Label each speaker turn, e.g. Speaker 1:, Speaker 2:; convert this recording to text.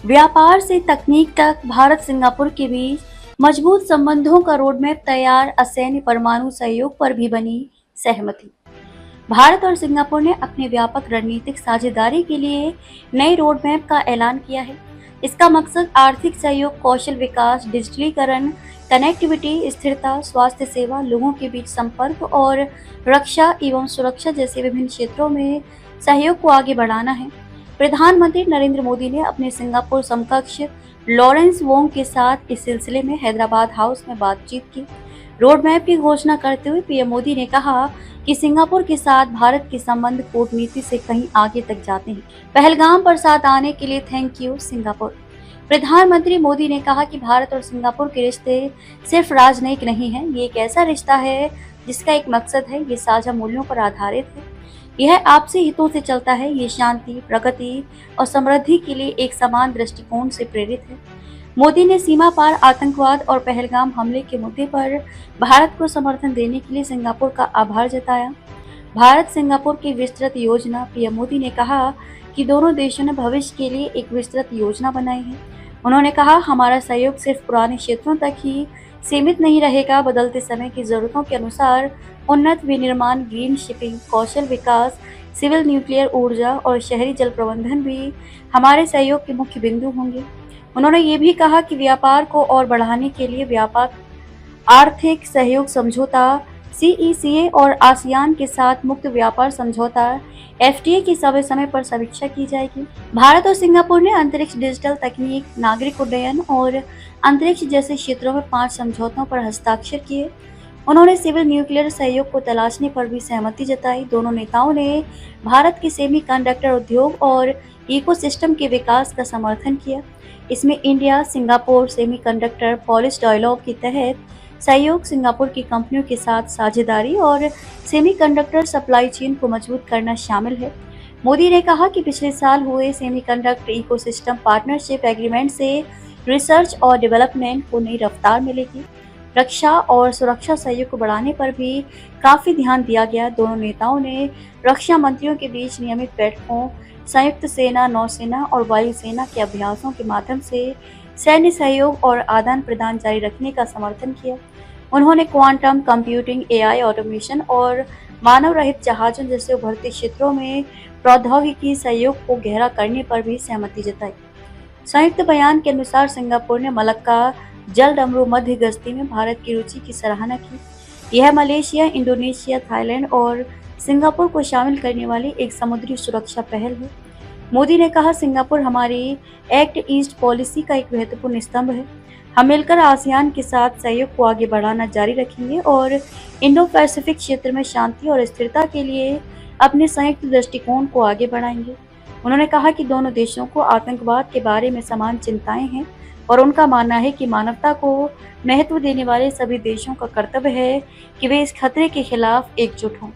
Speaker 1: व्यापार से तकनीक तक भारत सिंगापुर के बीच मजबूत संबंधों का रोडमैप तैयार, असैन्य परमाणु सहयोग पर भी बनी सहमति। भारत और सिंगापुर ने अपने व्यापक रणनीतिक साझेदारी के लिए नए रोडमैप का ऐलान किया है। इसका मकसद आर्थिक सहयोग, कौशल विकास, डिजिटलीकरण, कनेक्टिविटी, स्थिरता, स्वास्थ्य सेवा, लोगों के बीच संपर्क और रक्षा एवं सुरक्षा जैसे विभिन्न क्षेत्रों में सहयोग को आगे बढ़ाना है। प्रधानमंत्री नरेंद्र मोदी ने अपने सिंगापुर समकक्ष लॉरेंस वोंग के साथ इस सिलसिले में हैदराबाद हाउस में बातचीत की। रोडमैप की घोषणा करते हुए पीएम मोदी ने कहा कि सिंगापुर के साथ भारत के संबंध कूटनीति से कहीं आगे तक जाते हैं। पहलगाम पर साथ आने के लिए थैंक यू सिंगापुर। प्रधानमंत्री मोदी ने कहा कि भारत और सिंगापुर के रिश्ते सिर्फ राजनयिक नहीं हैं, ये एक ऐसा रिश्ता है जिसका एक मकसद है, ये साझा मूल्यों पर आधारित है, यह आपसी हितों से चलता है, ये शांति, प्रगति और समृद्धि के लिए एक समान दृष्टिकोण से प्रेरित है। मोदी ने सीमा पार आतंकवाद और पहलगाम हमले के मुद्दे पर भारत को समर्थन देने के लिए सिंगापुर का आभार जताया। भारत सिंगापुर की विस्तृत योजना, पीएम मोदी ने कहा कि दोनों देशों ने भविष्य के लिए एक विस्तृत योजना बनाई है। उन्होंने कहा, हमारा सहयोग सिर्फ पुराने क्षेत्रों तक ही सीमित नहीं रहेगा, बदलते समय की जरूरतों के अनुसार उन्नत विनिर्माण, ग्रीन शिपिंग, कौशल विकास, सिविल न्यूक्लियर ऊर्जा और शहरी जल प्रबंधन भी हमारे सहयोग के मुख्य बिंदु होंगे। उन्होंने ये भी कहा कि व्यापार को और बढ़ाने के लिए व्यापक आर्थिक सहयोग समझौता सीईसीए और आसियान के साथ मुक्त व्यापार समझौता एफटीए की समय समय पर समीक्षा की जाएगी। भारत और सिंगापुर ने अंतरिक्ष, डिजिटल तकनीक, नागरिक उड्डयन और अंतरिक्ष जैसे क्षेत्रों में 5 समझौतों पर हस्ताक्षर किए। उन्होंने सिविल न्यूक्लियर सहयोग को तलाशने पर भी सहमति जताई। दोनों नेताओं ने भारत के सेमीकंडक्टर उद्योग और इकोसिस्टम के विकास का समर्थन किया। इसमें India Singapore semiconductor policy dialogue के तहत सहयोग, सिंगापुर की कंपनियों के साथ साझेदारी और सेमीकंडक्टर सप्लाई चेन को मजबूत करना शामिल है। मोदी ने कहा कि पिछले साल हुए सेमीकंडक्टर इकोसिस्टम पार्टनरशिप एग्रीमेंट से रिसर्च और डेवलपमेंट को नई रफ्तार मिलेगी। रक्षा और सुरक्षा सहयोग को बढ़ाने पर भी काफी ध्यान दिया गया। दोनों नेताओं ने रक्षा मंत्रियों के बीच नियमित बैठकों, संयुक्त सेना, नौसेना और वायुसेना के अभ्यासों के माध्यम से सैन्य सहयोग और आदान प्रदान जारी रखने का समर्थन किया। उन्होंने क्वांटम कंप्यूटिंग, एआई, ऑटोमेशन और मानव रहित जहाजों जैसे उभरते क्षेत्रों में प्रौद्योगिकी सहयोग को गहरा करने पर भी सहमति जताई। संयुक्त बयान के अनुसार सिंगापुर ने मलक्का जलडमरू मध्य गश्ती में भारत की रुचि की सराहना की। यह मलेशिया, इंडोनेशिया, थाईलैंड और सिंगापुर को शामिल करने वाली एक समुद्री सुरक्षा पहल है। मोदी ने कहा, सिंगापुर हमारी एक्ट ईस्ट पॉलिसी का एक महत्वपूर्ण स्तंभ है। हम मिलकर आसियान के साथ सहयोग को आगे बढ़ाना जारी रखेंगे और इंडो पैसिफिक क्षेत्र में शांति और स्थिरता के लिए अपने संयुक्त दृष्टिकोण को आगे बढ़ाएंगे। उन्होंने कहा कि दोनों देशों को आतंकवाद के बारे में समान चिंताएं हैं और उनका मानना है कि मानवता को महत्व देने वाले सभी देशों का कर्तव्य है कि वे इस खतरे के खिलाफ एकजुट हों।